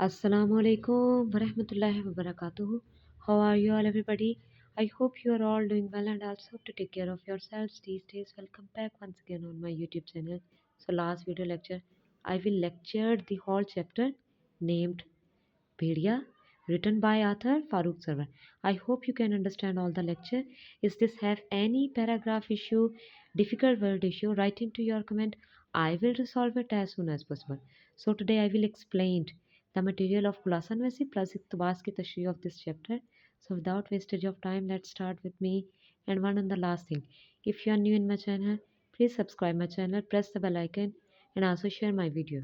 Assalamu alaikum warahmatullahi wabarakatuh. How are you all, everybody? I hope you are all doing well and also to take care of yourselves these days. Welcome back once again on my YouTube channel. So, last video lecture, I will lecture the whole chapter named Bhedia, written by author Farooq Sarwar. I hope you can understand all the lecture. Is this have any paragraph issue, difficult word issue? Write into your comment. I will resolve it as soon as possible. So today I will explain the material of Khulasa Nwaisi plus Iqtibas ki tashreeh of this chapter. So without wastage of time, let's start with me. And one and the last thing, if you are new in my channel, please subscribe my channel, press the bell icon and also share my video.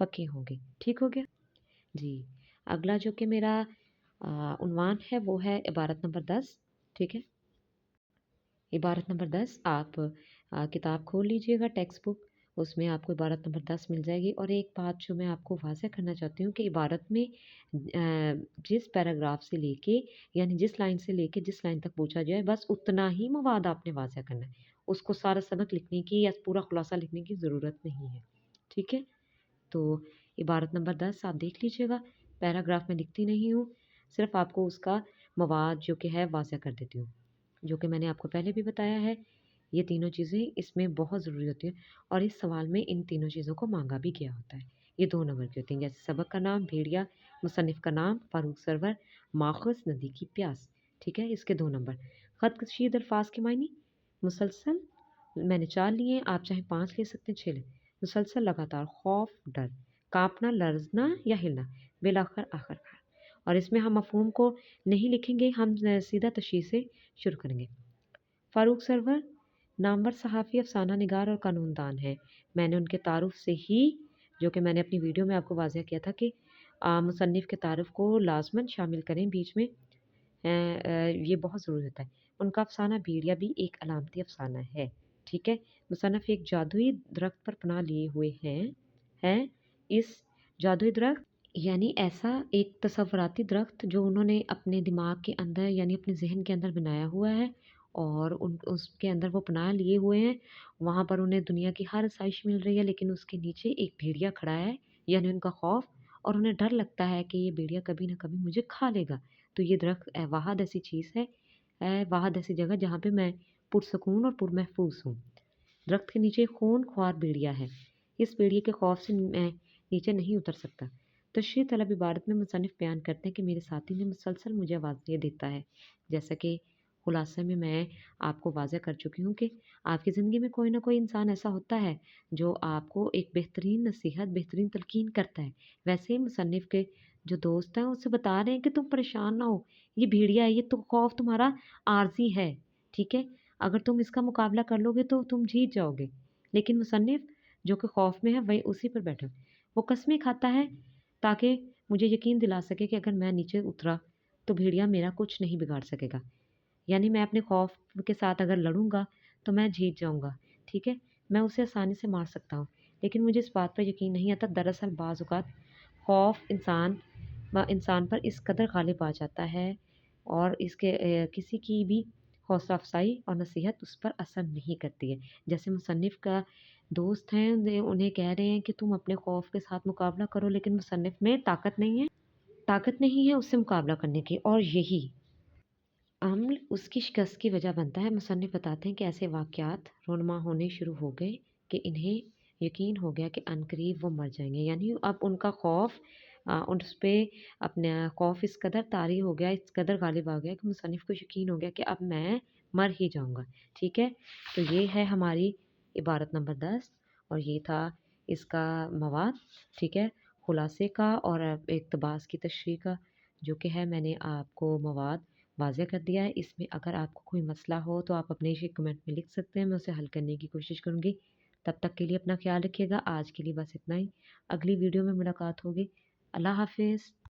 پکے ہوں گے۔ ٹھیک ہو گیا؟ جی، اگلا جو کہ میرا عنوان ہے وہ ہے عبارت نمبر 10۔ ٹھیک ہے؟ عبارت نمبر 10 آپ کتاب کھول لیجئے گا، ٹیکسٹ بک، اس میں آپ کو عبارت نمبر 10 مل جائے گی۔ اور ایک بات جو میں آپ کو واضح کرنا چاہتی ہوں کہ عبارت میں جس پیراگراف سے لے کے یعنی جس لائن سے لے کے جس لائن تک پوچھا جائے بس اتنا ہی مواد آپ نے واضح کرنا ہے، اس کو سارا سبق لکھنے کی یا پورا خلاصہ لکھنے کی ضرورت نہیں ہے۔ ٹھیک ہے؟ تو عبارت نمبر 10 آپ دیکھ لیجئے گا، پیراگراف میں لکھتی نہیں ہوں، صرف آپ کو اس کا مواد جو کہ ہے واضح کر دیتی ہوں، جو کہ میں نے آپ کو پہلے بھی بتایا ہے۔ یہ تینوں چیزیں اس میں بہت ضروری ہوتی ہیں، اور اس سوال میں ان تینوں چیزوں کو مانگا بھی گیا ہوتا ہے۔ یہ 2 نمبر کی ہوتی ہیں، جیسے سبق کا نام بھیڑیا، مصنف کا نام فاروق سرور، ماخذ ندی کی پیاس۔ ٹھیک ہے؟ اس کے 2 نمبر۔ خط کشید الفاظ کے معنی مسلسل، میں نے 4 لیے ہیں، آپ چاہیں 5 لے سکتے ہیں، 6 لیں۔ مسلسل، لگاتار، خوف، ڈر، کانپنا، لرزنا یا ہلنا، بالآخر، آخر کار۔ اور اس میں ہم مفہوم کو نہیں لکھیں گے، ہم سیدھا تشریح سے شروع کریں گے۔ فاروق سرور نامور صحافی، افسانہ نگار اور قانون دان ہیں۔ میں نے ان کے تعارف سے ہی، جو کہ میں نے اپنی ویڈیو میں آپ کو واضح کیا تھا کہ مصنف کے تعارف کو لازماً شامل کریں بیچ میں، یہ بہت ضروری ہوتا ہے۔ ان کا افسانہ بھیڑیا بھی ایک علامتی افسانہ ہے۔ ٹھیک ہے؟ مصنف ایک جادوئی درخت پر پناہ لیے ہوئے ہیں۔ اس جادوئی درخت یعنی ایسا ایک تصوراتی درخت جو انہوں نے اپنے دماغ کے اندر یعنی اپنے ذہن کے اندر بنایا ہوا ہے، اور اس کے اندر وہ پناہ لیے ہوئے ہیں۔ وہاں پر انہیں دنیا کی ہر آسائش مل رہی ہے، لیکن اس کے نیچے ایک بھیڑیا کھڑا ہے، یعنی ان کا خوف، اور انہیں ڈر لگتا ہے کہ یہ بھیڑیا کبھی نہ کبھی مجھے کھا لے گا۔ تو یہ درخت واحد ایسی چیز ہے، واحد ایسی جگہ جہاں پہ میں پرسکون اور پرمحفوظ ہوں۔ درخت کے نیچے خون خوار بھیڑیا ہے، اس بھیڑیے کے خوف سے میں نیچے نہیں اتر سکتا۔ تشریح طلب عبارت میں مصنف بیان کرتے ہیں کہ میرے ساتھی نے مسلسل مجھے آوازیں دیتا ہے، جیسا کہ خلاصے میں میں آپ کو واضح کر چکی ہوں کہ آپ کی زندگی میں کوئی نہ کوئی انسان ایسا ہوتا ہے جو آپ کو ایک بہترین نصیحت، بہترین تلقین کرتا ہے۔ ویسے ہی مصنف کے جو دوست ہیں اس سے بتا رہے ہیں کہ تم پریشان نہ ہو، یہ بھیڑیا ہے، یہ تو خوف تمہارا عارضی ہے۔ ٹھیک ہے؟ اگر تم اس کا مقابلہ کر لو گے تو تم جیت جاؤ گے۔ لیکن مصنف جو کہ خوف میں ہے وہی اسی پر بیٹھا، وہ قسمیں کھاتا ہے تاکہ مجھے یقین دلا سکے کہ اگر میں نیچے اترا تو بھیڑیا میرا کچھ نہیں بگاڑ سکے گا، یعنی میں اپنے خوف کے ساتھ اگر لڑوں گا تو میں جیت جاؤں گا۔ ٹھیک ہے؟ میں اسے آسانی سے مار سکتا ہوں، لیکن مجھے اس بات پر یقین نہیں آتا۔ دراصل بعض اوقات خوف انسان پر اس قدر غالب آ جاتا ہے اور اس کے کسی کی بھی حوصلہ افزائی اور نصیحت اس پر اثر نہیں کرتی ہے۔ جیسے مصنف کا دوست ہیں، انہیں کہہ رہے ہیں کہ تم اپنے خوف کے ساتھ مقابلہ کرو، لیکن مصنف میں طاقت نہیں ہے اس سے مقابلہ کرنے کی، اور یہی عمل اس کی شکست کی وجہ بنتا ہے۔ مصنف بتاتے ہیں کہ ایسے واقعات رونما ہونے شروع ہو گئے کہ انہیں یقین ہو گیا کہ عنقریب وہ مر جائیں گے، یعنی اب ان کا خوف اس پہ اپنا خوف اس قدر طاری ہو گیا، اس قدر غالب آ گیا کہ مصنف کو یقین ہو گیا کہ اب میں مر ہی جاؤں گا۔ ٹھیک ہے؟ تو یہ ہے ہماری عبارت نمبر 10، اور یہ تھا اس کا مواد۔ ٹھیک ہے؟ خلاصے کا اور اقتباس کی تشریح کا جو کہ ہے، میں نے آپ کو مواد واضح کر دیا ہے۔ اس میں اگر آپ کو کوئی مسئلہ ہو تو آپ اپنے کمنٹ میں لکھ سکتے ہیں، میں اسے حل کرنے کی کوشش کروں گی۔ تب تک کے لیے اپنا خیال رکھیے گا۔ آج کے لیے بس اتنا ہی، اگلی ویڈیو میں ملاقات ہوگی۔ اللہ حافظ۔